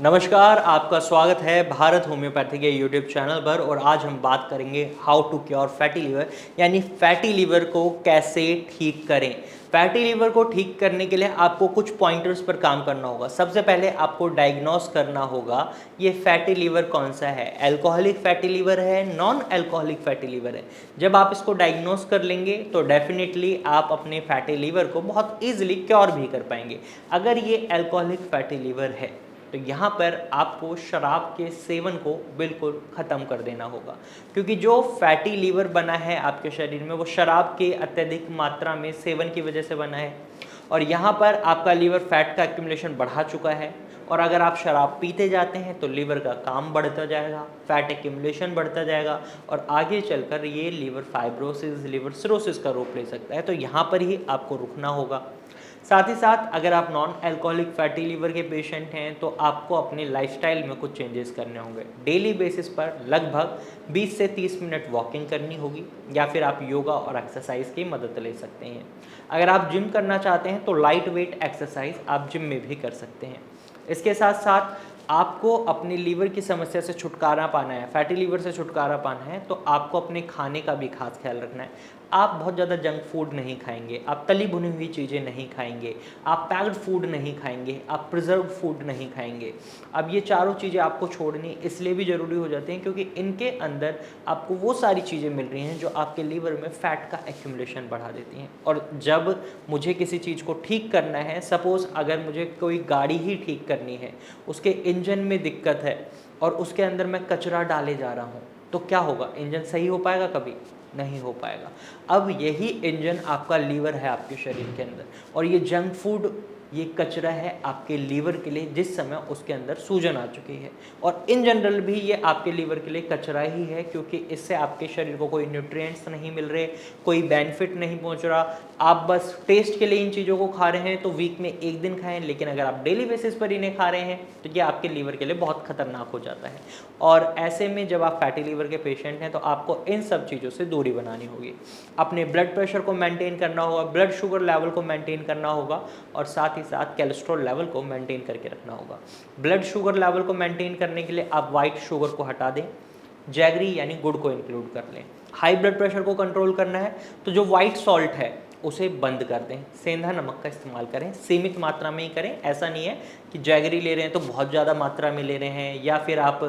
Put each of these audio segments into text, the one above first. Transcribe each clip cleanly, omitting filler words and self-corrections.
नमस्कार, आपका स्वागत है भारत होम्योपैथी के यूट्यूब चैनल पर। और आज हम बात करेंगे how to cure fatty liver, यानी फैटी लीवर को कैसे ठीक करें। फैटी लीवर को ठीक करने के लिए आपको कुछ पॉइंटर्स पर काम करना होगा। सबसे पहले आपको डायग्नोस करना होगा ये फैटी लीवर कौन सा है, अल्कोहलिक फैटी लीवर है, नॉन अल्कोहलिक फैटी लीवर है। जब आप इसको डायग्नोस कर लेंगे तो डेफिनेटली आप अपने फैटी लीवर को बहुत ईजिली क्योर भी कर पाएंगे। अगर ये अल्कोहलिक फैटी लीवर है तो यहाँ पर आपको शराब के सेवन को बिल्कुल ख़त्म कर देना होगा, क्योंकि जो फैटी लीवर बना है आपके शरीर में वो शराब के अत्यधिक मात्रा में सेवन की वजह से बना है। और यहाँ पर आपका लीवर फैट का एक्यूमुलेशन बढ़ा चुका है, और अगर आप शराब पीते जाते हैं तो लीवर का काम बढ़ता जाएगा, फैट एक्यूमुलेशन बढ़ता जाएगा, और आगे चलकर ये लीवर फाइब्रोसिस, लीवर सिरोसिस का रूप ले सकता है। तो यहाँ पर ही आपको रुकना होगा। साथ ही साथ अगर आप नॉन अल्कोहलिक फैटी लीवर के पेशेंट हैं तो आपको अपने लाइफस्टाइल में कुछ चेंजेस करने होंगे। डेली बेसिस पर लगभग 20 से 30 मिनट वॉकिंग करनी होगी, या फिर आप योगा और एक्सरसाइज की मदद ले सकते हैं। अगर आप जिम करना चाहते हैं तो लाइट वेट एक्सरसाइज आप जिम में भी कर सकते हैं। इसके साथ साथ आपको अपने लीवर की समस्या से छुटकारा पाना है, फैटी लीवर से छुटकारा पाना है, तो आपको अपने खाने का भी खास ख्याल रखना है। आप बहुत ज़्यादा जंक फूड नहीं खाएंगे, आप तली भुनी हुई चीज़ें नहीं खाएंगे, आप पैक्ड फूड नहीं खाएंगे, आप प्रिजर्व्ड फूड नहीं खाएंगे। अब ये चारों चीज़ें आपको छोड़नी इसलिए भी ज़रूरी हो जाती हैं क्योंकि इनके अंदर आपको वो सारी चीज़ें मिल रही हैं जो आपके लीवर में फ़ैट का एक्यूमुलेशन बढ़ा देती हैं। और जब मुझे किसी चीज़ को ठीक करना है, सपोज़ अगर मुझे कोई गाड़ी ही ठीक करनी है, उसके इंजन में दिक्कत है और उसके अंदर मैं कचरा डाले जा रहा हूँ, तो क्या होगा? इंजन सही हो पाएगा? कभी नहीं हो पाएगा। अब यही इंजन आपका लीवर है आपके शरीर के अंदर, और ये जंक फूड, ये कचरा है आपके लीवर के लिए जिस समय उसके अंदर सूजन आ चुकी है। और इन जनरल भी ये आपके लीवर के लिए कचरा ही है, क्योंकि इससे आपके शरीर को कोई न्यूट्रिएंट्स नहीं मिल रहे, कोई बेनिफिट नहीं पहुंच रहा। आप बस टेस्ट के लिए इन चीज़ों को खा रहे हैं तो वीक में एक दिन खाएं, लेकिन अगर आप डेली बेसिस पर इन्हें खा रहे हैं तो ये आपके लीवर के लिए बहुत खतरनाक हो जाता है। और ऐसे में जब आप फैटी लीवर के पेशेंट हैं तो आपको इन सब चीज़ों से दूरी बनानी होगी। अपने ब्लड प्रेशर को मेंटेन करना होगा, ब्लड शुगर लेवल को मेंटेन करना होगा, और साथ ही साथ कोलेस्ट्रॉल लेवल को मेंटेन करके रखना होगा। ब्लड शुगर लेवल को मेंटेन करने के लिए आप वाइट शुगर को हटा दें, जैगरी यानी गुड़ को इंक्लूड कर लें। हाई ब्लड प्रेशर को कंट्रोल करना है तो जो वाइट सॉल्ट है उसे बंद कर दें, सेंधा नमक का इस्तेमाल करें, सीमित मात्रा में ही करें। ऐसा नहीं है कि जैगरी ले रहे हैं तो बहुत ज़्यादा मात्रा में ले रहे हैं, या फिर आप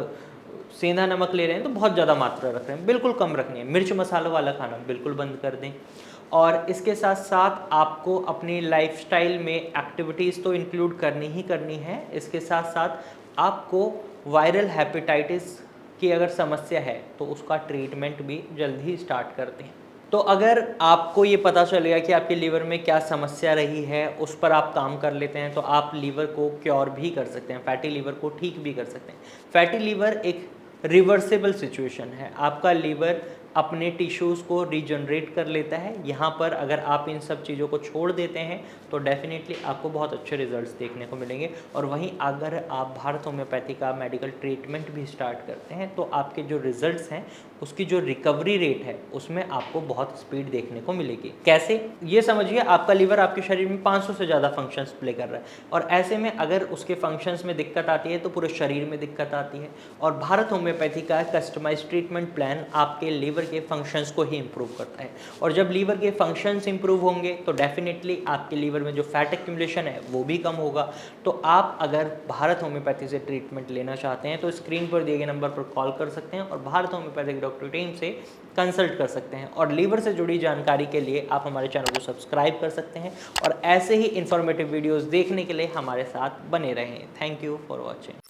सेंधा नमक ले रहे हैं तो बहुत ज़्यादा मात्रा रख रहे हैं, बिल्कुल कम रखनी है। मिर्च मसालों वाला खाना बिल्कुल बंद कर दें। और इसके साथ साथ आपको अपनी लाइफस्टाइल में एक्टिविटीज़ तो इंक्लूड करनी ही करनी है। इसके साथ साथ आपको वायरल हेपेटाइटिस की अगर समस्या है तो उसका ट्रीटमेंट भी जल्द ही स्टार्ट कर दें। तो अगर आपको ये पता चल गया कि आपके लीवर में क्या समस्या रही है, उस पर आप काम कर लेते हैं, तो आप लीवर को क्योर भी कर सकते हैं, फैटी लीवर को ठीक भी कर सकते हैं। फैटी लीवर एक रिवर्सिबल सिचुएशन है। आपका लीवर अपने टिश्यूज़ को रीजनरेट कर लेता है। यहाँ पर अगर आप इन सब चीज़ों को छोड़ देते हैं तो डेफिनेटली आपको बहुत अच्छे रिजल्ट्स देखने को मिलेंगे। और वहीं अगर आप भारत होम्योपैथी का मेडिकल ट्रीटमेंट भी स्टार्ट करते हैं तो आपके जो रिजल्ट्स हैं उसकी जो रिकवरी रेट है उसमें आपको बहुत स्पीड देखने को मिलेगी। कैसे? ये समझिए आपका लीवर आपके शरीर में 500 से ज़्यादा फंक्शंस प्ले कर रहा है, और ऐसे में अगर उसके फंक्शंस में दिक्कत आती है तो पूरे शरीर में दिक्कत आती है। और भारत होम्योपैथी का कस्टमाइज्ड ट्रीटमेंट प्लान आपके लीवर के फंक्शंस को ही इंप्रूव करता है। और जब लीवर के फंक्शंस इंप्रूव होंगे तो डेफिनेटली आपके लीवर में जो फैट एक्यूमुलेशन है वो भी कम होगा। तो आप अगर भारत होम्योपैथी से ट्रीटमेंट लेना चाहते हैं तो स्क्रीन पर दिए गए नंबर पर कॉल कर सकते हैं और भारत होम्योपैथिक डॉक्टर टीम से कंसल्ट कर सकते हैं। और लीवर से जुड़ी जानकारी के लिए आप हमारे चैनल को सब्सक्राइब कर सकते हैं, और ऐसे ही इंफॉर्मेटिव वीडियोस देखने के लिए हमारे साथ बने रहें। Thank you for watching.